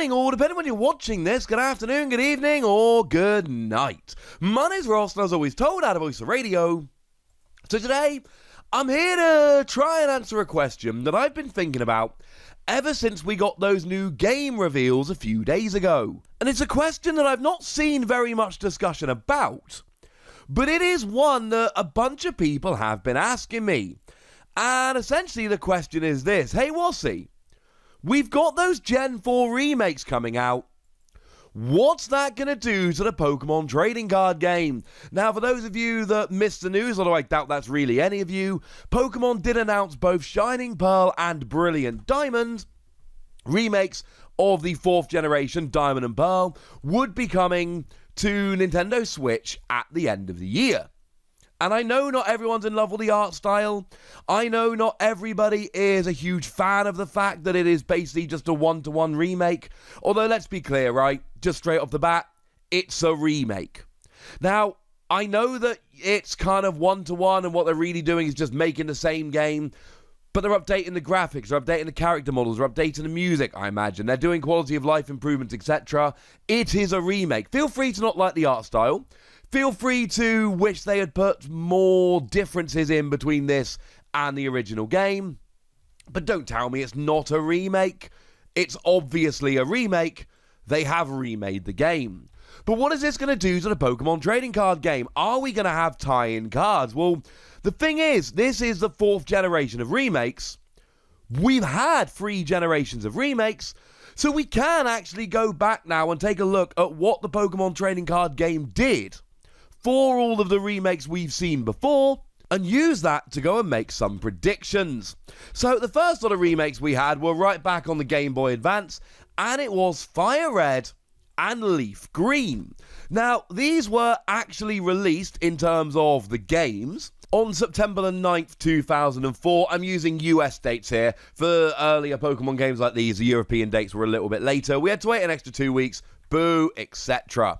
morning, or depending when you're watching this, good afternoon, good evening, or good night. My name's Ross, and as always told out of Voice of Radio. So today, I'm here to try and answer a question that I've been thinking about ever since we got those new game reveals a few days ago. And it's a question that I've not seen very much discussion about, but it is one that a bunch of people have been asking me. And essentially the question is this: hey Wassy, we've got those Gen 4 remakes coming out. What's that going to do to the Pokemon trading card game? Now, for those of you that missed the news, although I doubt that's really any of you, Pokemon did announce both Shining Pearl and Brilliant Diamond remakes of the 4th generation Diamond and Pearl would be coming to Nintendo Switch at the end of the year. And I know not everyone's in love with the art style. I know not everybody is a huge fan of the fact that it is basically just a one-to-one remake. Although, let's be clear, right? Just straight off the bat, it's a remake. Now, I know that it's kind of one-to-one and what they're really doing is just making the same game. But they're updating the graphics, they're updating the character models, they're updating the music, I imagine. They're doing quality of life improvements, etc. It is a remake. Feel free to not like the art style. Feel free to wish they had put more differences in between this and the original game. But don't tell me it's not a remake. It's obviously a remake. They have remade the game. But what is this going to do to the Pokemon trading card game? Are we going to have tie-in cards? Well, the thing is, this is the 4th generation of remakes. We've had 3 generations of remakes. So we can actually go back now and take a look at what the Pokemon trading card game did for all of the remakes we've seen before, and use that to go and make some predictions. So the first lot of remakes we had were right back on the Game Boy Advance, and it was FireRed and LeafGreen. Now, these were actually released in terms of the games on September the 9th, 2004. I'm using US dates here. For earlier Pokemon games like these, the European dates were a little bit later. We had to wait an extra 2 weeks, boo, etc.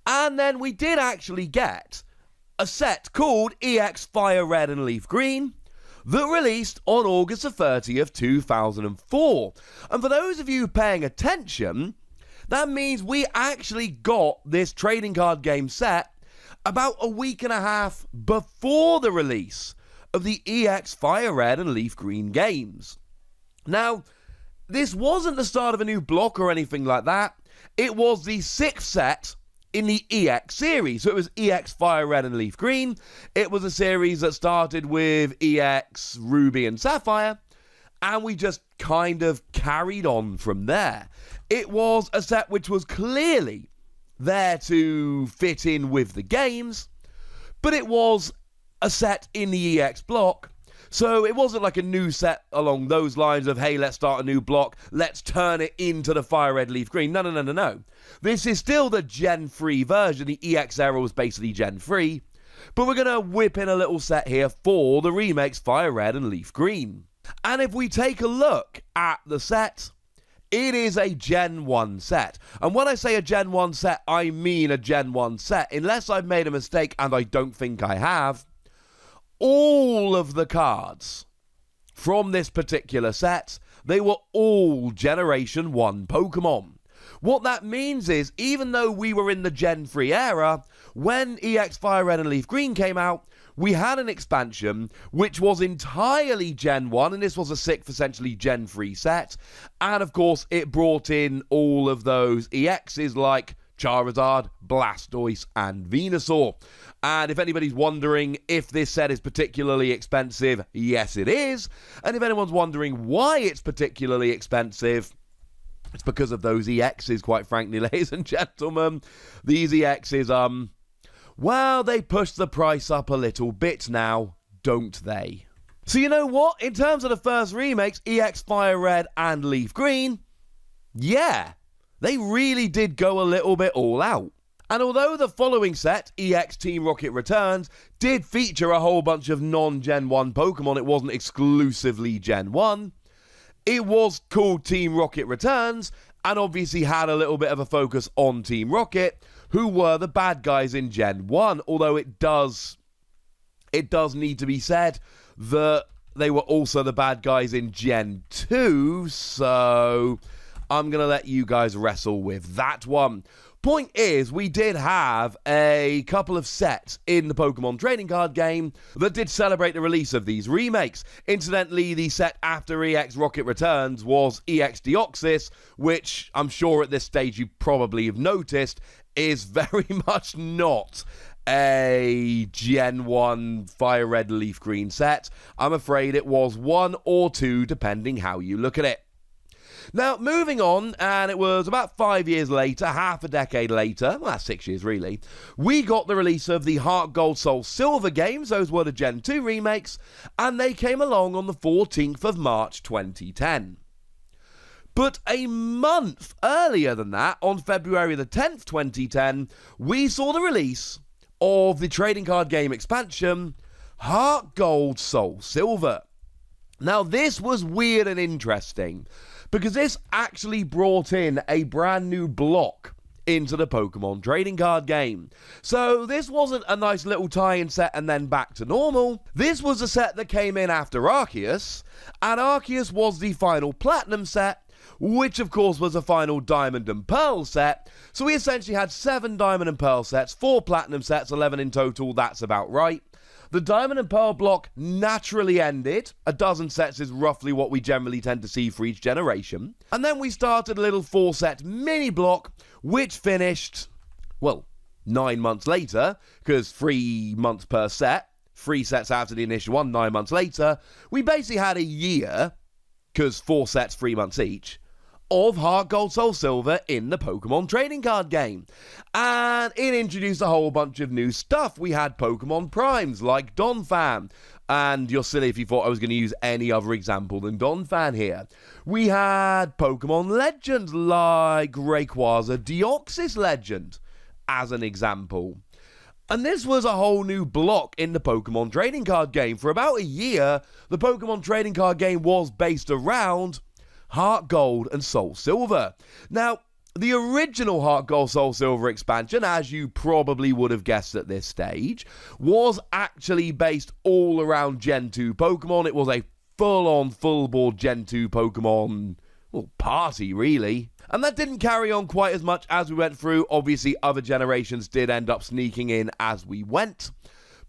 And then we did actually get a set called EX FireRed and LeafGreen that released on August the 30th, 2004. And for those of you paying attention, that means we actually got this trading card game set about a week and a half before the release of the EX FireRed and LeafGreen games. Now, this wasn't the start of a new block or anything like that. It was the 6th set in the EX series. So it was EX FireRed and LeafGreen. It was a series that started with EX Ruby and Sapphire, and we just kind of carried on from there. It was a set which was clearly there to fit in with the games, but it was a set in the EX block. So it wasn't like a new set along those lines of, hey, let's start a new block, let's turn it into the FireRed LeafGreen. No. This is still the Gen 3 version. The EX era was basically Gen 3. But we're going to whip in a little set here for the remakes FireRed and LeafGreen. And if we take a look at the set, it is a Gen 1 set. And when I say a Gen 1 set, I mean a Gen 1 set. Unless I've made a mistake, and I don't think I have, all of the cards from this particular set, they were all Generation 1 Pokemon. What that means is, even though we were in the Gen 3 era, when EX FireRed and LeafGreen came out, we had an expansion which was entirely Gen 1, and this was a 6th, essentially Gen 3 set. And of course, it brought in all of those EXs like Charizard, Blastoise, and Venusaur. And if anybody's wondering if this set is particularly expensive, yes it is. And if anyone's wondering why it's particularly expensive, it's because of those EXs, quite frankly, ladies and gentlemen. These EXs, well, they push the price up a little bit now, don't they? So you know what? In terms of the first remakes, EX FireRed and LeafGreen, yeah, they really did go a little bit all out. And although the following set, EX Team Rocket Returns, did feature a whole bunch of non-Gen 1 Pokemon, it wasn't exclusively Gen 1, it was called Team Rocket Returns, and obviously had a little bit of a focus on Team Rocket, who were the bad guys in Gen 1, although it does need to be said that they were also the bad guys in Gen 2, so I'm going to let you guys wrestle with that one. Point is, we did have a couple of sets in the Pokemon trading card game that did celebrate the release of these remakes. Incidentally, the set after EX Rocket Returns was EX Deoxys, which I'm sure at this stage you probably have noticed is very much not a Gen 1 FireRed and LeafGreen set. I'm afraid it was 1 or 2, depending how you look at it. Now, moving on, and it was about 5 years later, half a decade later, well, 6 years really, we got the release of the HeartGold SoulSilver games. Those were the Gen 2 remakes, and they came along on the 14th of March 2010. But a month earlier than that, on February the 10th, 2010, we saw the release of the trading card game expansion, HeartGold SoulSilver. Now, this was weird and interesting, because this actually brought in a brand new block into the Pokemon trading card game. So this wasn't a nice little tie-in set and then back to normal. This was a set that came in after Arceus, and Arceus was the final Platinum set, which of course was a final Diamond and Pearl set. So we essentially had 7 Diamond and Pearl sets, 4 Platinum sets, 11 in total, that's about right. The Diamond and Pearl block naturally ended. A dozen sets is roughly what we generally tend to see for each generation. And then we started a little 4-set mini block, which finished, well, 9 months later, because 3 months per set, 3 sets after the initial one, 9 months later. We basically had a year, because 4 sets, 3 months each, of HeartGold SoulSilver in the Pokemon trading card game. And it introduced a whole bunch of new stuff. We had Pokemon Primes like Donphan. And you're silly if you thought I was going to use any other example than Donphan here. We had Pokemon Legends like Rayquaza Deoxys Legend as an example. And this was a whole new block in the Pokemon trading card game. For about a year, the Pokemon trading card game was based around HeartGold and SoulSilver. Now, the original HeartGold SoulSilver expansion, as you probably would have guessed at this stage, was actually based all around Gen 2 Pokemon. It was a full-on, full-board Gen 2 Pokemon, well, party, really. And that didn't carry on quite as much as we went through. Obviously, other generations did end up sneaking in as we went.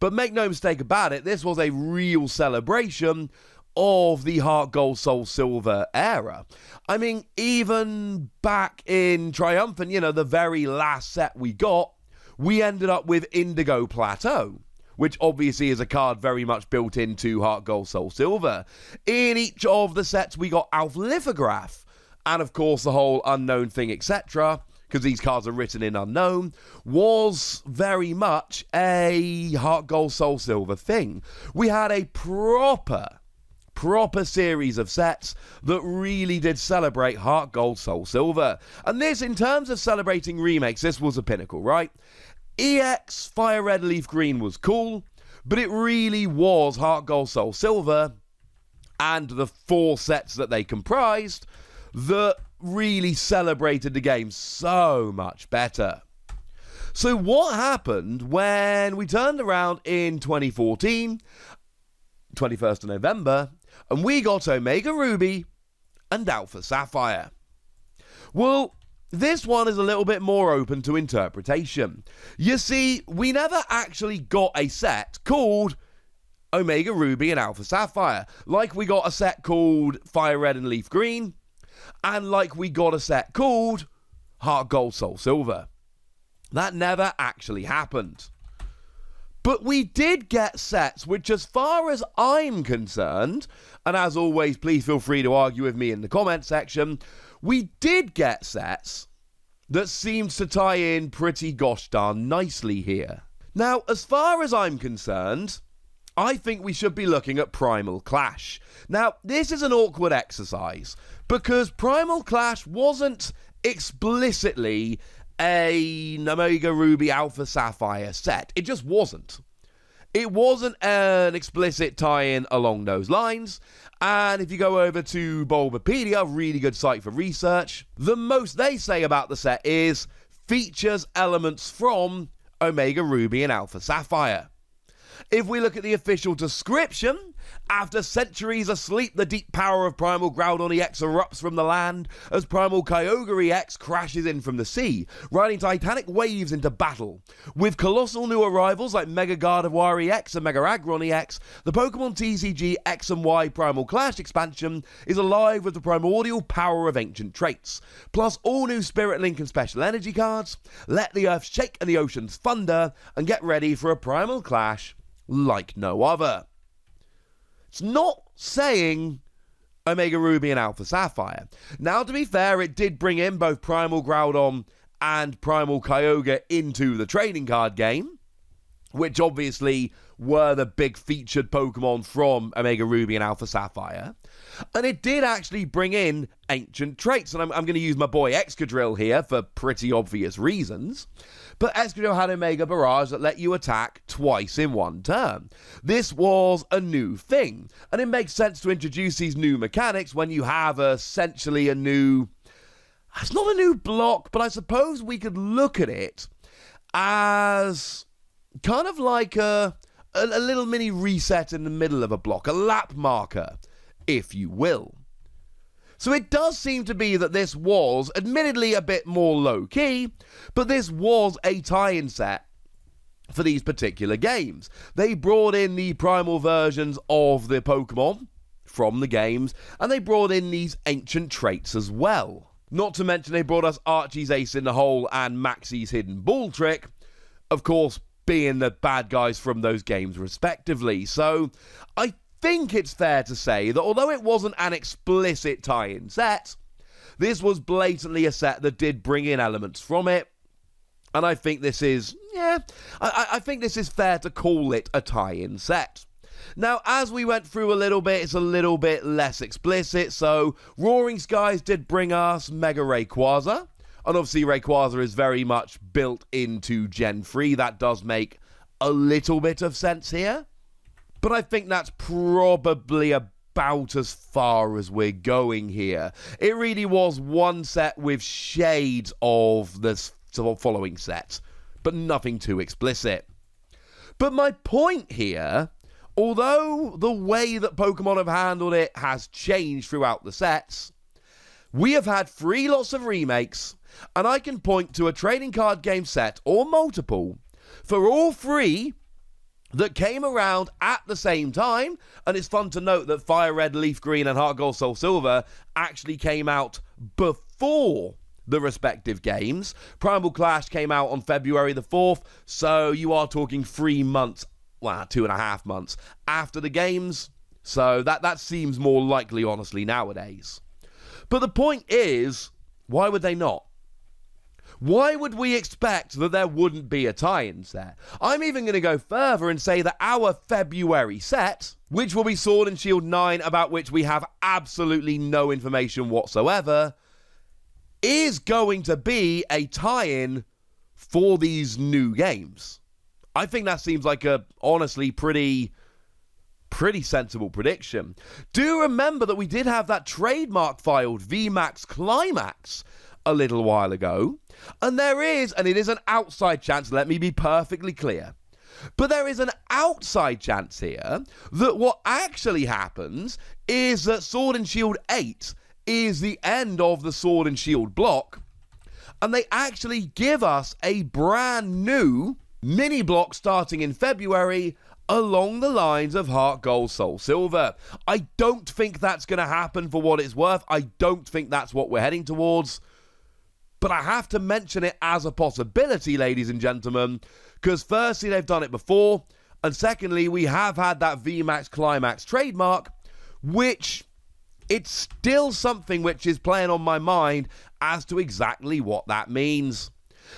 But make no mistake about it, this was a real celebration of the HeartGold SoulSilver era. I mean, even back in Triumphant, you know, the very last set we got, we ended up with Indigo Plateau, which obviously is a card very much built into HeartGold SoulSilver. In each of the sets, we got Alphalithograph, and of course the whole Unknown Thing, etc., because these cards are written in Unknown, was very much a HeartGold SoulSilver thing. We had a proper series of sets that really did celebrate HeartGold SoulSilver. And this, in terms of celebrating remakes, this was a pinnacle, right? EX FireRed and LeafGreen was cool, but it really was HeartGold SoulSilver and the 4 sets that they comprised that really celebrated the game so much better. So what happened when we turned around in 2014, 21st of November, and we got Omega Ruby and Alpha Sapphire? Well, this one is a little bit more open to interpretation. You see, we never actually got a set called Omega Ruby and Alpha Sapphire, like we got a set called FireRed and LeafGreen, and like we got a set called HeartGold SoulSilver. That never actually happened. But we did get sets which, as far as I'm concerned, and as always, please feel free to argue with me in the comment section, we did get sets that seemed to tie in pretty gosh darn nicely here. Now, as far as I'm concerned, I think we should be looking at Primal Clash. Now, this is an awkward exercise, because Primal Clash wasn't explicitly an Omega Ruby Alpha Sapphire set. It just wasn't. It wasn't an explicit tie-in along those lines. And if you go over to Bulbapedia, really good site for research, the most they say about the set is features elements from Omega Ruby and Alpha Sapphire. If we look at the official description, After centuries asleep, the deep power of Primal Groudon EX erupts from the land as Primal Kyogre EX crashes in from the sea, riding titanic waves into battle. With colossal new arrivals like Mega Gardevoir EX and Mega Aggron EX, the Pokemon TCG X and Y Primal Clash expansion is alive with the primordial power of ancient traits. Plus all new Spirit Link and Special Energy cards. Let the earth shake and the oceans thunder, and get ready for a Primal Clash like no other. It's not saying Omega Ruby and Alpha Sapphire. Now, to be fair, it did bring in both Primal Groudon and Primal Kyogre into the trading card game, which obviously were the big featured Pokemon from Omega Ruby and Alpha Sapphire. And it did actually bring in ancient traits, and I'm going to use my boy Excadrill here for pretty obvious reasons. But Excadrill had Omega Barrage that let you attack twice in one turn. This was a new thing, and it makes sense to introduce these new mechanics when you have essentially a new... It's not a new block, but I suppose we could look at it as kind of like a little mini reset in the middle of a block, a lap marker, if you will. So it does seem to be that this was, admittedly a bit more low-key, but this was a tie-in set for these particular games. They brought in the primal versions of the Pokemon from the games, and they brought in these ancient traits as well. Not to mention they brought us Archie's Ace in the Hole and Maxie's Hidden Ball Trick, of course being the bad guys from those games respectively. So I think it's fair to say that although it wasn't an explicit tie-in set, this was blatantly a set that did bring in elements from it, and I think this is, I think this is fair to call it a tie-in set. Now, as we went through a little bit, it's a little bit less explicit, so Roaring Skies did bring us Mega Rayquaza, and obviously Rayquaza is very much built into Gen 3, that does make a little bit of sense here. But I think that's probably about as far as we're going here. It really was one set with shades of the following set, but nothing too explicit. But my point here, although the way that Pokemon have handled it has changed throughout the sets, we have had 3 lots of remakes, and I can point to a trading card game set, or multiple, for all 3 that came around at the same time. And it's fun to note that FireRed, LeafGreen and HeartGold, SoulSilver actually came out before the respective games. Primal Clash came out on February the 4th, so you are talking 3 months, well, 2.5 months after the games. So that seems more likely, honestly, nowadays. But the point is, why would they not? Why would we expect that there wouldn't be a tie-in set? I'm even going to go further and say that our February set, which will be Sword and Shield 9, about which we have absolutely no information whatsoever, is going to be a tie-in for these new games. I think that seems like a, honestly, pretty sensible prediction. Do remember that we did have that trademark filed VMAX Climax a little while ago, and there is, and it is an outside chance, let me be perfectly clear, but there is an outside chance here that what actually happens is that Sword and Shield 8 is the end of the Sword and Shield block, and they actually give us a brand new mini block starting in February along the lines of HeartGold, SoulSilver. I don't think that's going to happen for what it's worth. I don't think that's what we're heading towards. But I have to mention it as a possibility, ladies and gentlemen, because firstly, they've done it before, and secondly, we have had that VMAX Climax trademark, which it's still something which is playing on my mind as to exactly what that means.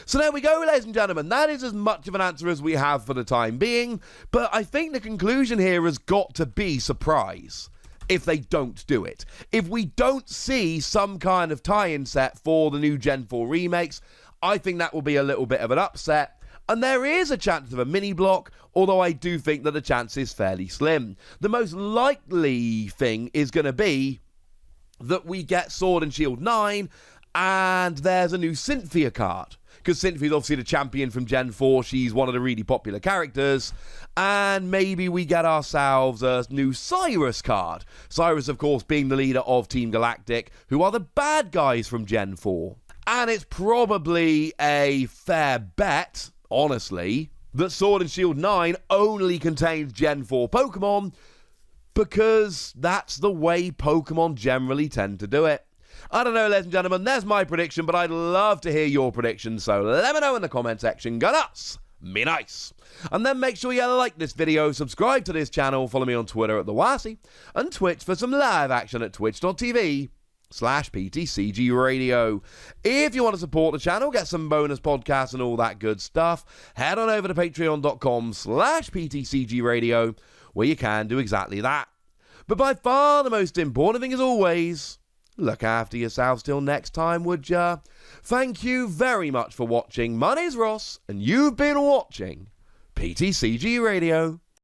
So there we go, ladies and gentlemen. That is as much of an answer as we have for the time being, but I think the conclusion here has got to be surprise if they don't do it. If we don't see some kind of tie-in set for the new Gen 4 remakes, I think that will be a little bit of an upset. And there is a chance of a mini block, although I do think that the chance is fairly slim. The most likely thing is going to be that we get Sword and Shield 9 and there's a new Cynthia card. because Cynthia's obviously the champion from Gen 4. She's one of the really popular characters. And maybe we get ourselves a new Cyrus card. Cyrus, of course, being the leader of Team Galactic, who are the bad guys from Gen 4. And it's probably a fair bet, honestly, that Sword and Shield 9 only contains Gen 4 Pokemon, because that's the way Pokemon generally tend to do it. I don't know, ladies and gentlemen, there's my prediction, but I'd love to hear your predictions, so let me know in the comment section. Go nuts! Be nice. And then make sure you like this video, subscribe to this channel, follow me on Twitter at TheWasi, and Twitch for some live action at twitch.tv/PTCG Radio. If you want to support the channel, get some bonus podcasts and all that good stuff, head on over to patreon.com/PTCG Radio, where you can do exactly that. But by far the most important thing, as always, look after yourselves till next time, would ya? Thank you very much for watching. My name's Ross, and you've been watching PTCG Radio.